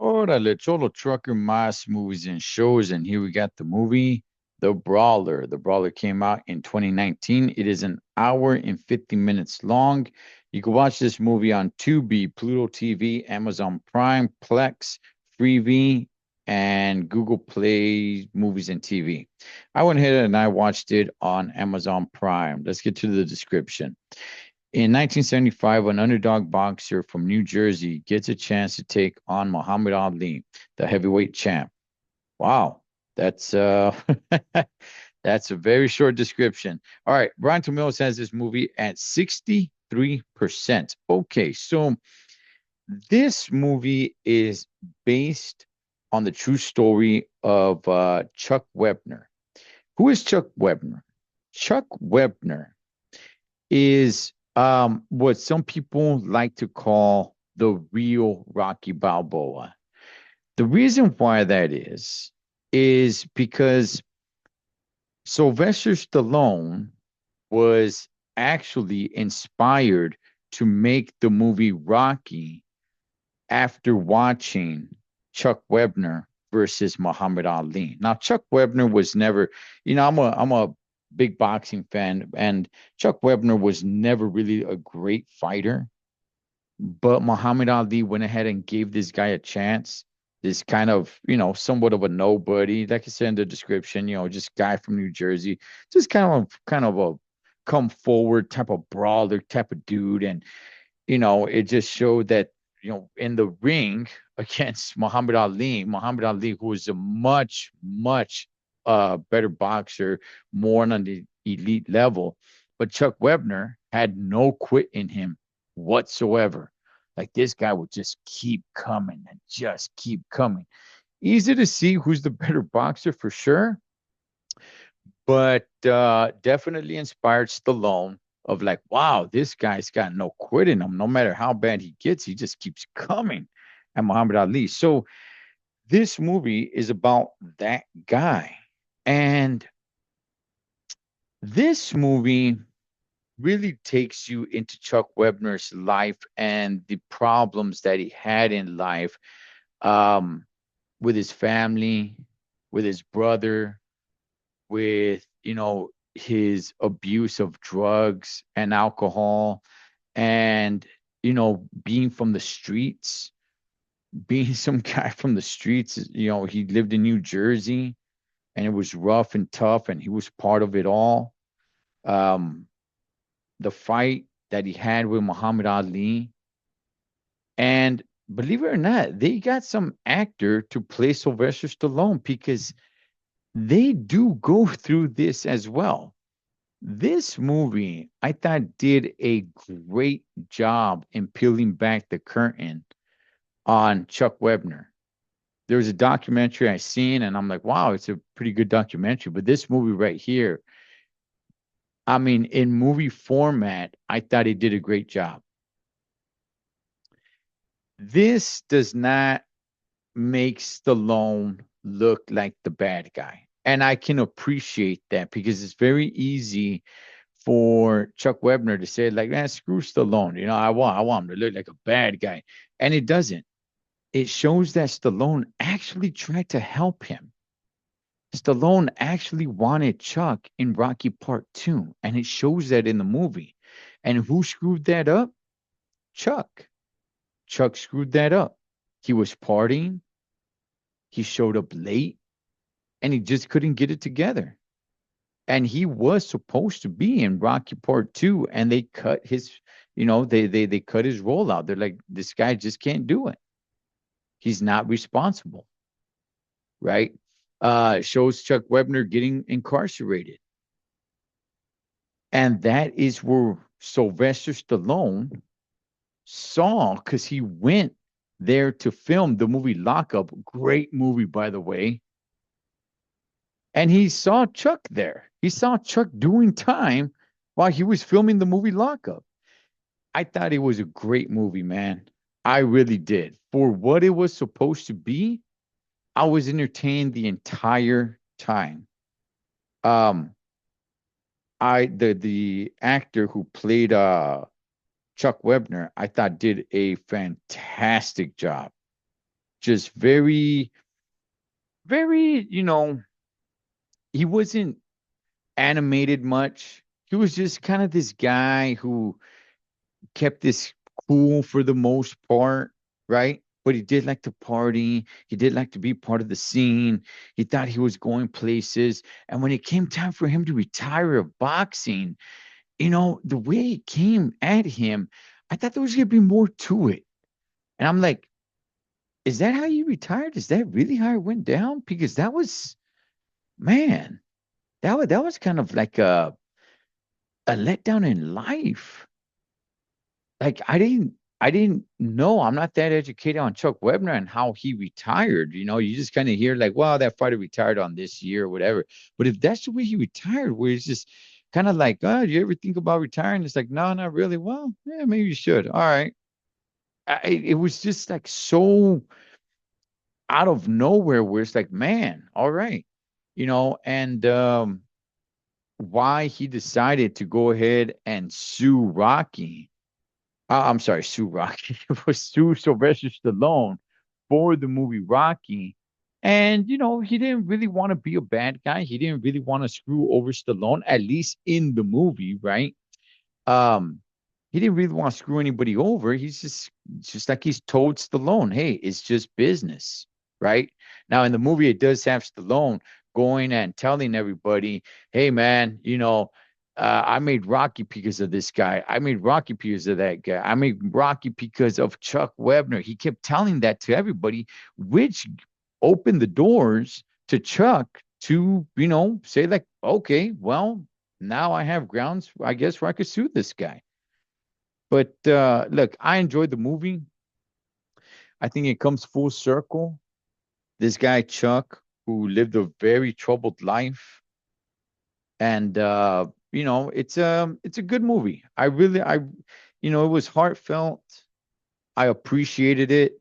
Órale, Cholo Trucker M.A.S. movies and shows. And here we got the movie, The Brawler. The Brawler came out in 2019. It is an hour and 50 minutes long. You can watch this movie on Tubi, Pluto TV, Amazon Prime, Plex, Freevee, and Google Play Movies and TV. I went ahead and I watched it on Amazon Prime. Let's get to the description. In 1975, an underdog boxer from New Jersey gets a chance to take on Muhammad Ali, the heavyweight champ. Wow, that's that's a very short description. All right, Rotten Tomatoes has this movie at 63%. Okay, so this movie is based on the true story of Chuck Webner. Who is Chuck Webner? Chuck Webner is what some people like to call the real Rocky Balboa. The reason why that is because Sylvester Stallone was actually inspired to make the movie Rocky after watching Chuck Webner versus Muhammad Ali. Now, Chuck Webner was never, I'm a big boxing fan, and Chuck Webner was never really a great fighter, but Muhammad Ali went ahead and gave this guy a chance. This kind of, somewhat of a nobody, like I said in the description, just guy from New Jersey, just kind of a come forward type of brawler type of dude. And it just showed that, in the ring against Muhammad Ali, who was a much, much better boxer, more on the elite level. But Chuck Webner had no quit in him whatsoever. Like this guy would just keep coming and just keep coming. Easy to see who's the better boxer for sure, but definitely inspired Stallone of like, wow, this guy's got no quit in him. No matter how bad he gets, he just keeps coming at Muhammad Ali. So this movie is about that guy. And this movie really takes you into Chuck Webner's life and the problems that he had in life, um, with his family, with his brother, with his abuse of drugs and alcohol, and being from the streets, being some guy from the streets. He lived in New Jersey, and it was rough and tough, and he was part of it all. um the fight that he had with Muhammad Ali, and believe it or not, they got some actor to play Sylvester Stallone because they do go through this as well. This movie, I thought, did a great job in peeling back the curtain on Chuck Webner. There was a documentary I seen, and I'm like, wow, it's a pretty good documentary. But this movie right here, I mean, in movie format, I thought he did a great job. This does not make Stallone look like the bad guy. And I can appreciate that because it's very easy for Chuck Webner to say, like, man, screw Stallone. I want him to look like a bad guy. And it doesn't. It shows that Stallone actually tried to help him. Stallone actually wanted Chuck in Rocky Part 2, and it shows that in the movie. And who screwed that up? Chuck. Chuck screwed that up. He was partying, he showed up late, and he just couldn't get it together. And he was supposed to be in Rocky Part 2, and they cut his, they cut his role out. They're like, this guy just can't do it. He's not responsible, right? Shows Chuck Webner getting incarcerated. And that is where Sylvester Stallone saw, because he went there to film the movie Lockup. Great movie, by the way. And he saw Chuck there. He saw Chuck doing time while he was filming the movie Lockup. I thought it was a great movie, man. I really did. For what it was supposed to be, I was entertained the entire time. Um, the actor who played Chuck Webner, I thought did a fantastic job. just very, very, he wasn't animated much. He was just kind of this guy who kept this cool for the most part, right? But he did like to party. He did like to be part of the scene. He thought he was going places. And when it came time for him to retire of boxing, the way it came at him, I thought there was going to be more to it. And I'm like, is that how you retired? Is that really how it went down? Because that was, man, that was kind of like a letdown in life. Like I didn't know. I'm not that educated on Chuck Webner and how he retired. You just kind of hear like, wow, that fighter retired on this year or whatever. But if that's the way he retired, where it's just kind of like, oh, do you ever think about retiring? It's like, no, not really. Well, yeah, maybe you should. All right. It was just like so out of nowhere where it's like, man, all right. And why he decided to go ahead and sue Rocky. I'm sorry, sue Rocky. It was sue Sylvester Stallone for the movie Rocky. And, he didn't really want to be a bad guy. He didn't really want to screw over Stallone, at least in the movie, right? Um, he didn't really want to screw anybody over. He's just like he's told Stallone, hey, it's just business, right? Now in the movie, it does have Stallone going and telling everybody, hey man, I made Rocky because of this guy. I made Rocky because of that guy. I made Rocky because of Chuck Webner. He kept telling that to everybody, which opened the doors to Chuck to, say like, okay, well, now I have grounds, I guess, where I could sue this guy. But look, I enjoyed the movie. I think it comes full circle. This guy Chuck, who lived a very troubled life, and it's a good movie. It was heartfelt. I appreciated it,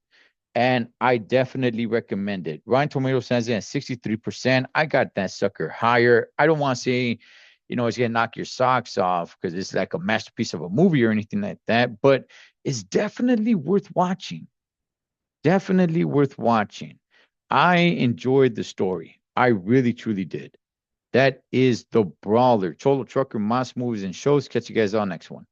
and I definitely recommend it. Rotten Tomatoes says it at 63%. I got that sucker higher. I don't want to say, it's gonna knock your socks off because it's like a masterpiece of a movie or anything like that, but it's definitely worth watching. Definitely worth watching. I enjoyed the story. I really truly did. That is the Brawler. Cholo Trucker, Moss Movies and Shows. Catch you guys on next one.